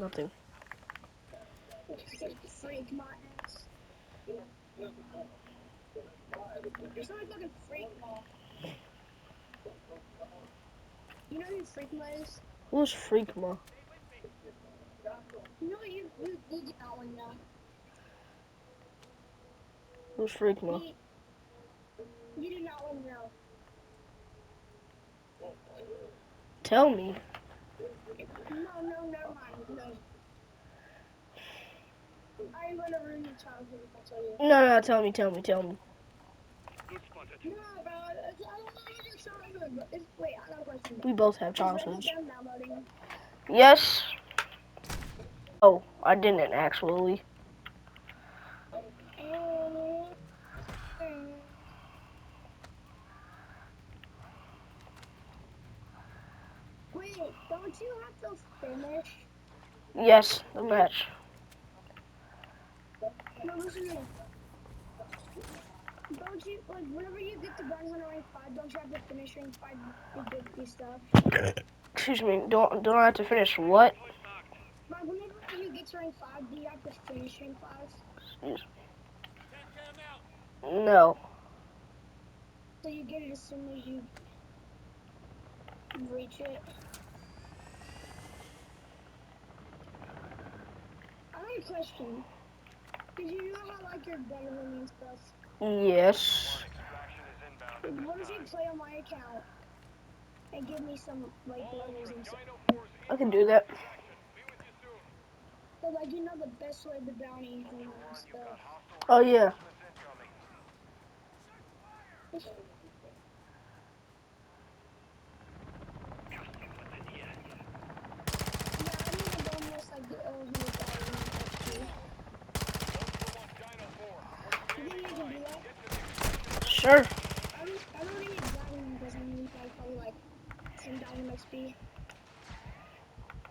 Nothing. Freak my ass. You're so fucking freak ma. You know who freak ma is? Who's Freakma? No, you do not want to know. Who's Freakma? You do not want to know. Tell me. No, never mind. No. I'm gonna ruin your childhood if I tell you. No, tell me. No, bro. I don't know your childhood. Bro. Wait, I got a question. We both have Is Red Dead childhoods. done downloading? Yes. Oh, I didn't actually. Wait, don't you have to finish? Yes, the match. No, listen to me. Don't you, like, whenever you get to Bounty Hunter rank 5, don't you have to finish rank 5 to get these stuff? Excuse me. Don't I have to finish what? But whenever you get to rank 5, do you have to finish rank 5? Excuse me. No. So you get it as soon as you reach it? I have a question. Did you know how, like, you're better than me and stuff? Yes. What if you play on my account and give me some, like, levels and stuff? I can do that. So, like, you know the best way the bounty hunter and stuff. Oh yeah. Yeah, I need a bonus like 100,000 XP. You think you can do that? Sure. I don't need diamond because I need like probably like 10,000 XP.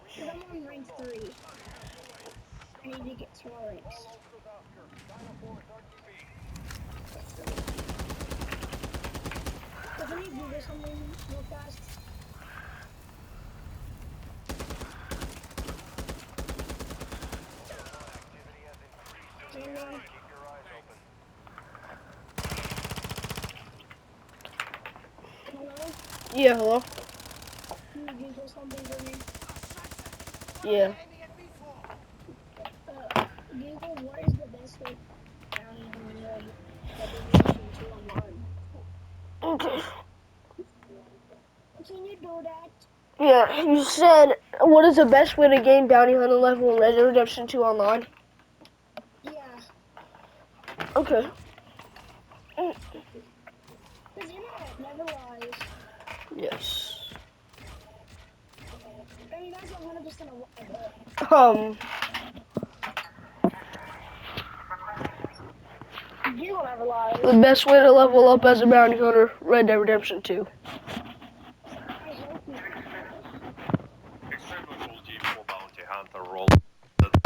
Because I'm on rank 3. I need to get 2 more ranks. Let me Google something real fast. Hello? Hello? Yeah. Hello. Can you Google something for me? Yeah. Google what is the best way bounty hunter mode Red Dead Redemption 2 online? Okay. Can you do that? Yeah. You said what is the best way to gain bounty hunter level in Red Dead Redemption 2 online? Yeah. Okay. Because internet never lies. Yes. I mean, that's 100% a lie, but Google never lies. The best way to level up as a bounty hunter, Red Dead Redemption 2. I hope not. It's typical team for bounty hunter role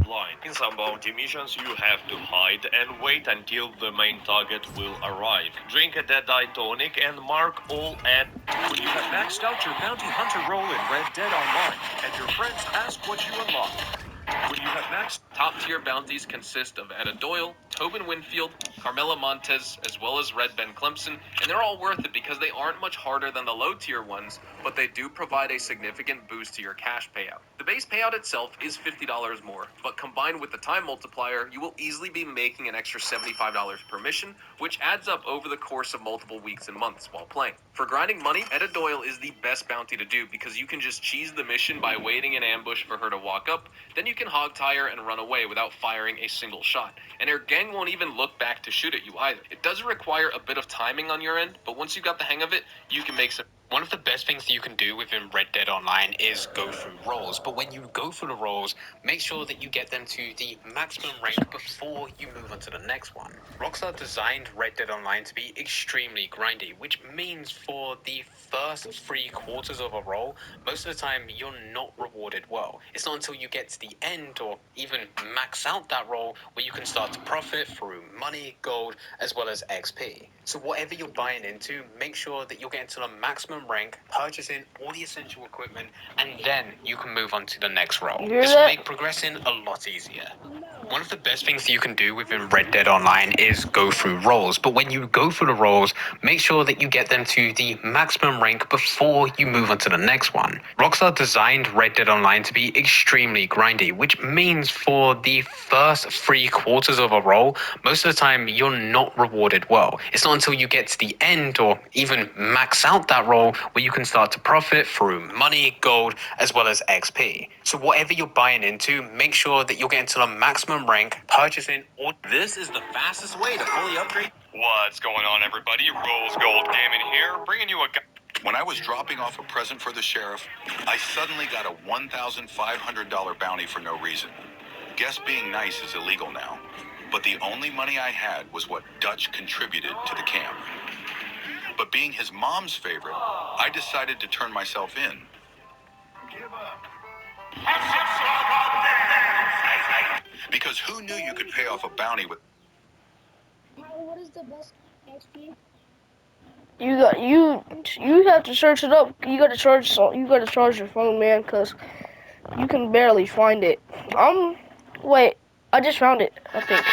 line. In some bounty missions, you have to hide and wait until the main target will arrive. Drink a Deadeye tonic and mark all at. When you have maxed out your bounty hunter role in Red Dead Online, and your friends ask what you unlocked. When you have maxed... Top-tier bounties consist of Etta Doyle, Tobin Winfield, Carmela Montez, as well as Red Ben Clemson, and they're all worth it because they aren't much harder than the low-tier ones, but they do provide a significant boost to your cash payout. The base payout itself is $50 more, but combined with the time multiplier, you will easily be making an extra $75 per mission, which adds up over the course of multiple weeks and months while playing. For grinding money, Etta Doyle is the best bounty to do because you can just cheese the mission by waiting in ambush for her to walk up, then you can hog tie her and run away without firing a single shot, and her gang won't even look back to shoot at you either. It does require a bit of timing on your end, but once you got the hang of it, you can make some... One of the best things that you can do within Red Dead Online is go through roles, but when you go through the roles, make sure that you get them to the maximum rank before you move on to the next one. Rockstar designed Red Dead Online to be extremely grindy, which means for the first 3/4 of a role, most of the time you're not rewarded well. It's not until you get to the end or even max out that role where you can start to profit through money, gold, as well as XP. So whatever you're buying into, make sure that you're getting to the maximum maximum rank, purchasing all the essential equipment, and then you can move on to the next role. You hear This will that? make progressing a lot easier. One of the best things you can do within Red Dead Online is go through roles, but when you go through the roles, make sure that you get them to the maximum rank before you move on to the next one. Rockstar designed Red Dead Online to be extremely grindy, which means for the first 3/4 of a role, most of the time you're not rewarded well. It's not until you get to the end or even max out that role where you can start to profit through money, gold, as well as XP. So whatever you're buying into, make sure that you're getting to the maximum rank, purchasing all. This is the fastest way to fully upgrade. What's going on, everybody? Rose Gold Gaming here, bringing you a When I was dropping off a present for the sheriff, I suddenly got a $1,500 bounty for no reason. Guess being nice is illegal now, but the only money I had was what Dutch contributed to the camp. But being his mom's favorite, I decided to turn myself in. Because who knew you could pay off a bounty with... What is the best XP? You have to search it up. You gotta charge your phone, man, cause you can barely find it. Wait, I just found it, I think.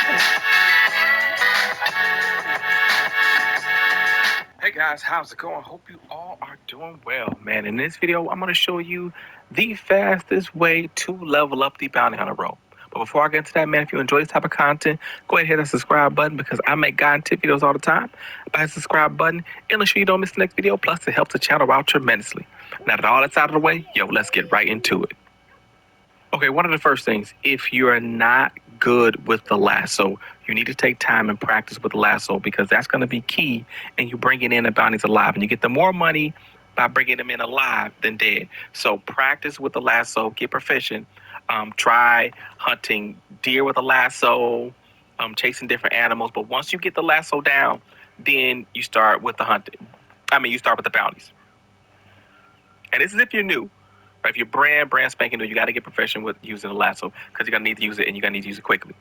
Hey guys, how's it going? Hope you all are doing well, man. In this video, I'm going to show you the fastest way to level up the bounty hunter role. But before I get into that, man, if you enjoy this type of content, go ahead and hit that subscribe button because I make guide and tip videos all the time. By the subscribe button, it'll ensure you don't miss the next video. Plus, it helps the channel out tremendously. Now that all that's out of the way, let's get right into it. Okay, one of the first things, if you're not good with the lasso, you need to take time and practice with the lasso because that's going to be key in you bringing in the bounties alive. And you get the more money by bringing them in alive than dead. So practice with the lasso, get proficient. Try hunting deer with a lasso, chasing different animals. But once you get the lasso down, then you start with the hunting. You start with the bounties. And this is if you're new. If you're brand spanking new, you got to get proficient with using the lasso because you're going to need to use it and you're going to need to use it quickly.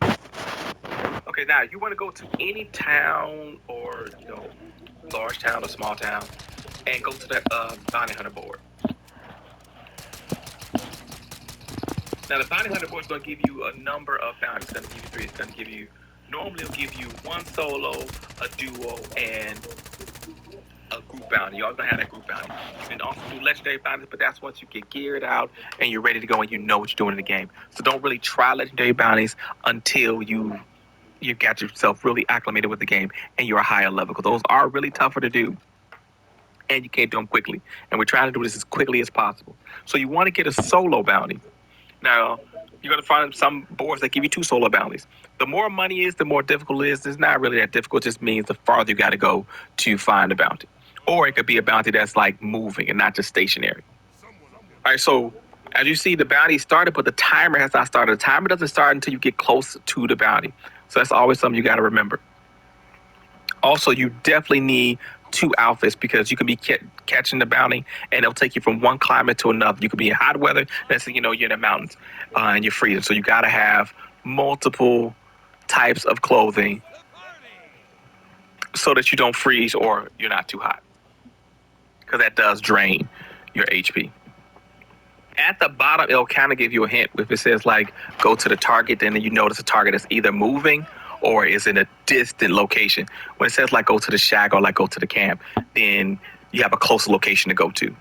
Okay, now you want to go to any town or, large town or small town and go to the bounty hunter board. Now, the bounty hunter board is going to give you a number of bounties. It's going to give you 3. It's going to give you, normally it'll give you 1 solo, a duo, and a group bounty. You always going to have that group bounty. You can also do legendary bounties, but that's once you get geared out and you're ready to go and you know what you're doing in the game. So don't really try legendary bounties until you got yourself really acclimated with the game and you're a higher level, because those are really tougher to do and you can't do them quickly. And we're trying to do this as quickly as possible. So you want to get a solo bounty. Now, you're going to find some boards that give you 2 solo bounties. The more money is, the more difficult it is. It's not really that difficult. It just means the farther you got to go to find a bounty. Or it could be a bounty that's like moving and not just stationary. All right, so as you see, the bounty started, but the timer has not started. The timer doesn't start until you get close to the bounty. So that's always something you got to remember. Also, you definitely need 2 outfits because you can be catching the bounty and it'll take you from one climate to another. You could be in hot weather, next thing you know, you're in the mountains and you're freezing. So you got to have multiple types of clothing so that you don't freeze or you're not too hot, because that does drain your HP. At the bottom, it'll kind of give you a hint. If it says like go to the target, then you notice the target is either moving or is in a distant location. When it says like go to the shack or like go to the camp, then you have a closer location to go to.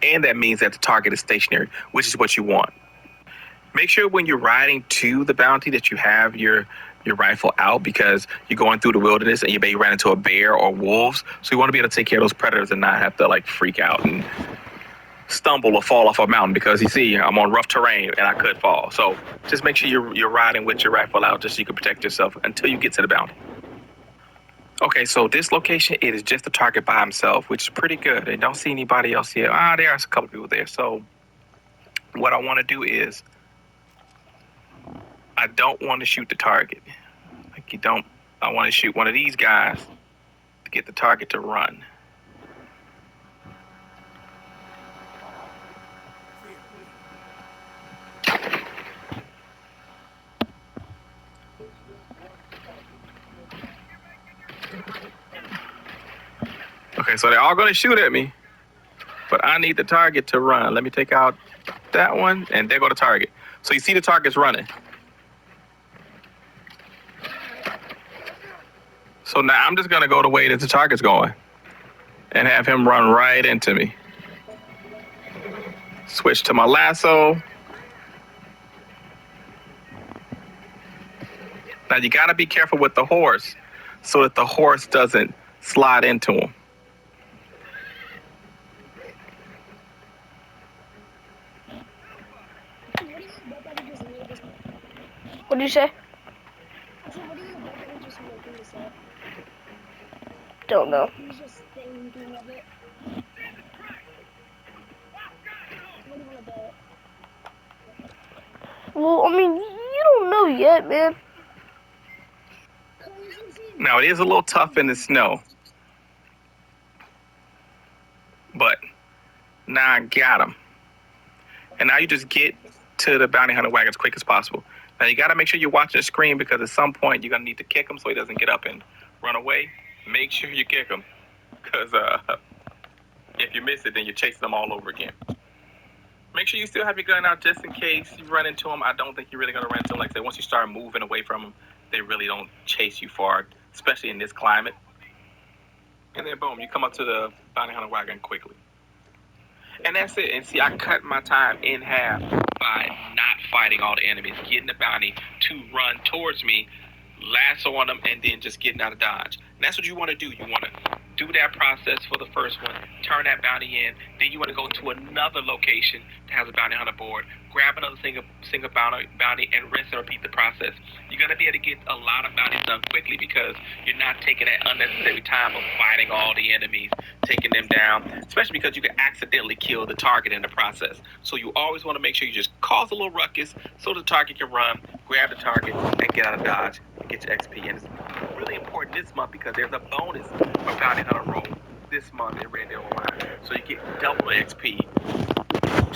And that means that the target is stationary, which is what you want. Make sure when you're riding to the bounty that you have your rifle out, because you're going through the wilderness and you may run into a bear or wolves. So you want to be able to take care of those predators and not have to like freak out and stumble or fall off a mountain, because you see I'm on rough terrain and I could fall. So just make sure you're riding with your rifle out just so you can protect yourself until you get to the bounty. Okay, so this location, it is just the target by himself, which is pretty good. And don't see anybody else here. There's a couple people there. So what I want to do is I don't want to shoot the target. I want to shoot one of these guys to get the target to run. Okay, so they're all going to shoot at me, but I need the target to run. Let me take out that one, and there go the target. So you see the target's running. So now I'm just going to go the way that the target's going and have him run right into me. Switch to my lasso. Now you got to be careful with the horse so that the horse doesn't slide into him. What did you say? I said, what do you bet that he just making this up? Don't know. He's just thinking of it. What do you want to bet? Well, I mean, you don't know yet, man. Now it is a little tough in the snow, but now I got him. And now you just get to the bounty hunter wagon as quick as possible. Now you got to make sure you're watching the screen because at some point you're going to need to kick him so he doesn't get up and run away. Make sure you kick him because if you miss it, then you're chasing them all over again. Make sure you still have your gun out just in case you run into them. I don't think you're really going to run into them. Like I said, once you start moving away from them, they really don't chase you far, especially in this climate. And then boom, you come up to the bounty hunter wagon quickly. And that's it. And see, I cut my time in half by not fighting all the enemies, getting the bounty to run towards me, lasso on them, and then just getting out of dodge. And that's what you want to do. You want to do that process for the first one, turn that bounty in, then you want to go to another location that has a bounty hunter board, grab another single bounty, and rinse and repeat the process. You're going to be able to get a lot of bounties done quickly because you're not taking that unnecessary time of fighting all the enemies, taking them down, especially because you can accidentally kill the target in the process. So you always want to make sure you just cause a little ruckus so the target can run, grab the target, and get out of dodge, get your XP. And it's really important this month because there's a bonus for bounty hunter roll this month in Red Dead Online. So you get double XP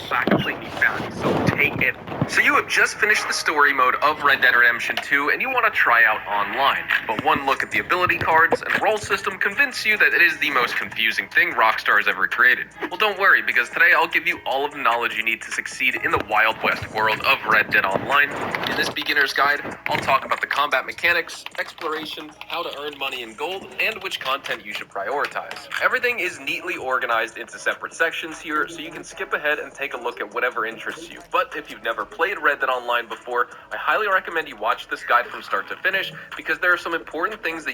by completing these bounties. So take it. So you have just finished the story mode of Red Dead Redemption 2 and you want to try out online. But one look at the ability cards and role system convinces you that it is the most confusing thing Rockstar has ever created. Well, don't worry, because today I'll give you all of the knowledge you need to succeed in the Wild West world of Red Dead Online. In this beginner's guide, I'll talk about the combat mechanics, exploration, how to earn money and gold, and which content you should prioritize. Everything is neatly organized into separate sections here, so you can skip ahead and take a look at whatever interests you. But if you've never played Red Dead Online before, I highly recommend you watch this guide from start to finish, because there are some important things that